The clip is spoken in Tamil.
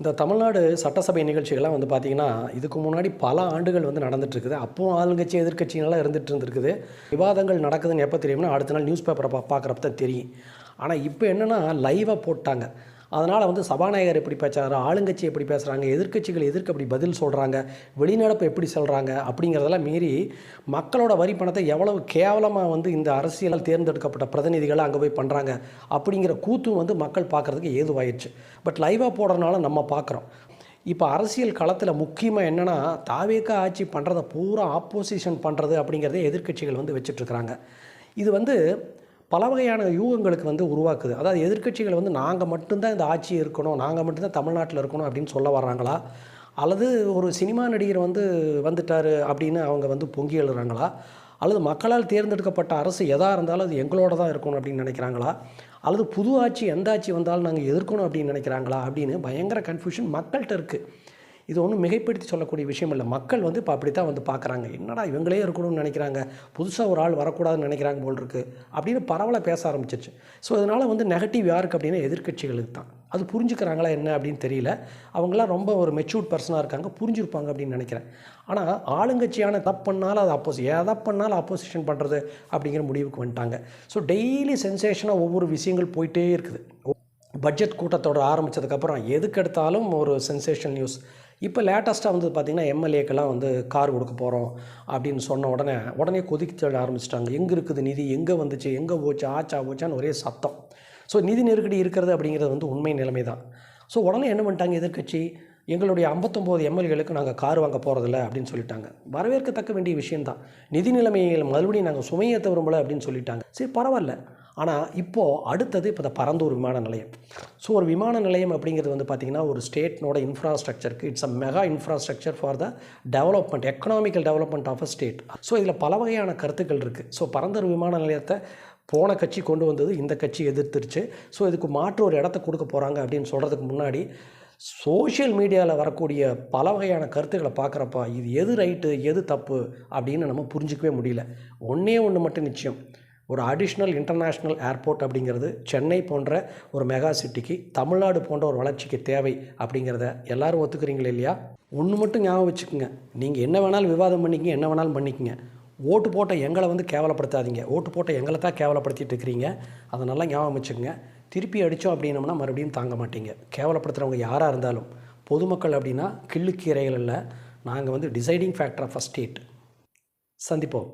இந்த தமிழ்நாடு சட்டசபை நிகழ்ச்சிகள்லாம் வந்து பார்த்திங்கன்னா, இதுக்கு முன்னாடி பல ஆண்டுகள் வந்து நடந்துட்டுருக்குது. அப்பவும் ஆளுங்கட்சி, எதிர்க்கட்சிகள்லாம் இருந்துட்டு இருந்திருக்குது. விவாதங்கள் நடக்குதுன்னு எப்போ தெரியும்னா, அடுத்த நாள் நியூஸ் பேப்பரை பார்க்குறப்ப தான் தெரியும். ஆனால் இப்போ என்னென்னா லைவாக போட்டாங்க. அதனால் வந்து சபாநாயகர் எப்படி பேசுறாரு, ஆளுங்கட்சி எப்படி பேசுகிறாங்க, எதிர்க்கட்சிகள் எதற்கு அப்படி பதில் சொல்கிறாங்க, வெளிநடப்பு எப்படி சொல்கிறாங்க அப்படிங்கிறதெல்லாம் மீறி மக்களோட வரி பணத்தை எவ்வளவு கேவலமாக வந்து இந்த அரசியலால் தேர்ந்தெடுக்கப்பட்ட பிரதிநிதிகளை அங்கே போய் பண்ணுறாங்க அப்படிங்கிற கூத்தும் வந்து மக்கள் பார்க்குறதுக்கு ஏதுவாயிடுச்சு. பட் லைவாக போடுறதுனால நம்ம பார்க்குறோம். இப்போ அரசியல் களத்தில் முக்கியமாக என்னென்னா, தாவேக்கா ஆட்சி பண்ணுறதை பூரா ஆப்போசிஷன் பண்ணுறது அப்படிங்கிறதே எதிர்க்கட்சிகள் வந்து வச்சிட்ருக்குறாங்க. இது வந்து பல வகையான யூகங்களுக்கு வந்து உருவாக்குது. அதாவது எதிர்க்கட்சிகள் வந்து நாங்கள் மட்டும்தான் இந்த ஆட்சி இருக்கணும், நாங்கள் மட்டும்தான் தமிழ்நாட்டில் இருக்கணும் அப்படின்னு சொல்ல வர்றாங்களா, அல்லது ஒரு சினிமா நடிகர் வந்து வந்துட்டார் அப்படின்னு அவங்க வந்து பொங்கி எழுறாங்களா, அல்லது மக்களால் தேர்ந்தெடுக்கப்பட்ட அரசு எதாக இருந்தாலும் அது எங்களோட தான் இருக்கணும் அப்படின்னு நினைக்கிறாங்களா, அல்லது புது ஆட்சி எந்த ஆட்சி வந்தாலும் நாங்கள் எதிர்க்கணும் அப்படின்னு நினைக்கிறாங்களா அப்படின்னு பயங்கர கன்ஃபியூஷன் மக்கள்கிட்ட இருக்குது. இது ஒன்றும் மிகைப்படுத்தி சொல்லக்கூடிய விஷயம் இல்லை. மக்கள் வந்து இப்போ அப்படி தான் வந்து பார்க்குறாங்க. என்னடா இவங்களே இருக்கணும்னு நினைக்கிறாங்க, புதுசாக ஒரு ஆள் வரக்கூடாதுன்னு நினைக்கிறாங்க போல் இருக்குது அப்படின்னு பரவலாக பேச ஆரம்பிச்சிருச்சு. ஸோ அதனால் வந்து நெகட்டிவ் யாருக்கு அப்படின்னா எதிர்க்கட்சிகளுக்கு தான். அது புரிஞ்சுக்கிறாங்களா என்ன அப்படின்னு தெரியல. அவங்களாம் ரொம்ப ஒரு மெச்சூர்ட் பர்சனாக இருக்காங்க, புரிஞ்சுருப்பாங்க அப்படின்னு நினைக்கிறேன். ஆனால் ஆளுங்கட்சியான தப்பு பண்ணாலும் அது எதை பண்ணாலும் ஆப்போசிஷன் பண்ணுறது அப்படிங்கிற முடிவுக்கு வந்துட்டாங்க. ஸோ டெய்லி சென்சேஷனாக ஒவ்வொரு விஷயங்கள் போயிட்டே இருக்குது. பட்ஜெட் கூட்டத்தொடர் ஆரம்பித்ததுக்கப்புறம் எதுக்கெடுத்தாலும் ஒரு சென்சேஷன் நியூஸ். இப்போ லேட்டஸ்ட்டாக வந்து பார்த்திங்கன்னா எம்எல்ஏக்கெல்லாம் வந்து கார் கொடுக்க போகிறோம் அப்படின்னு சொன்ன உடனே கொதிக்க ஆரம்பிச்சிட்டாங்க. எங்கே இருக்குது நிதி, எங்கே வந்துச்சு, எங்கே போச்சு, ஆச்சா போச்சான்னு ஒரே சத்தம். ஸோ நிதி நெருக்கடி இருக்கிறது அப்படிங்கிறது வந்து உண்மை நிலைமை தான். ஸோ உடனே என்ன பண்ணிட்டாங்க எதிர்க்கட்சி, எங்களுடைய 59 எம்எல்ஏகளுக்கு நாங்கள் கார் வாங்க போகிறதில்ல அப்படின்னு சொல்லிட்டாங்க. வரவேற்கத்தக்க வேண்டிய விஷயந்தான். நிதி நிலைமையில் மறுபடியும் நாங்கள் சுமையேற்ற விரும்பலை அப்படின்னு சொல்லிட்டாங்க. சரி பரவாயில்ல. ஆனால் இப்போது அடுத்தது இப்போ இந்த பரந்தூர் விமான நிலையம். ஸோ ஒரு விமான நிலையம் அப்படிங்கிறது வந்து பார்த்திங்கன்னா ஒரு ஸ்டேட்னோட இன்ஃப்ராஸ்ட்ரக்சருக்கு it's a mega infrastructure for the development, economical development of a state. So இதில் பல வகையான கருத்துக்கள் இருக்குது. ஸோ பரந்தூர் விமான நிலையத்தை போன கட்சி கொண்டு வந்தது, இந்த கட்சி எதிர்த்துருச்சு. ஸோ இதுக்கு மாற்று ஒரு இடத்த கொடுக்க போகிறாங்க அப்படின்னு சொல்கிறதுக்கு முன்னாடி சோஷியல் மீடியாவில் வரக்கூடிய பல வகையான கருத்துக்களை பார்க்குறப்ப இது எது ரைட்டு எது தப்பு அப்படின்னு நம்ம புரிஞ்சிக்கவே முடியல. ஒன்று மட்டும் நிச்சயம், ஒரு அடிஷ்னல் இன்டர்நேஷ்னல் ஏர்போர்ட் அப்படிங்கிறது சென்னை போன்ற ஒரு மெகா சிட்டிக்கு, தமிழ்நாடு போன்ற ஒரு வளர்ச்சிக்கு தேவை அப்படிங்கிறத எல்லோரும் ஒத்துக்கிறீங்களே இல்லையா? ஒன்று மட்டும் ஞாபகம் வச்சுக்கோங்க, நீங்கள் என்ன வேணாலும் விவாதம் பண்ணிக்கங்க, என்ன வேணாலும் பண்ணிக்கங்க, ஓட்டு போட்ட எங்களை வந்து கேவலப்படுத்தாதீங்க. ஓட்டு போட்ட எங்களை தான் கேவலப்படுத்திட்டு இருக்கிறீங்க. அதை நல்லா ஞாபகம் வச்சுக்கோங்க. திருப்பி அடித்தோம் அப்படின்னோம்னா மறுபடியும் தாங்க மாட்டீங்க. கேவலப்படுத்துகிறவங்க யாராக இருந்தாலும் பொதுமக்கள் அப்படின்னா கிள்ளுக்கீரைகள் இல்லை, நாங்கள் வந்து deciding factor of a state. சந்திப்போம்.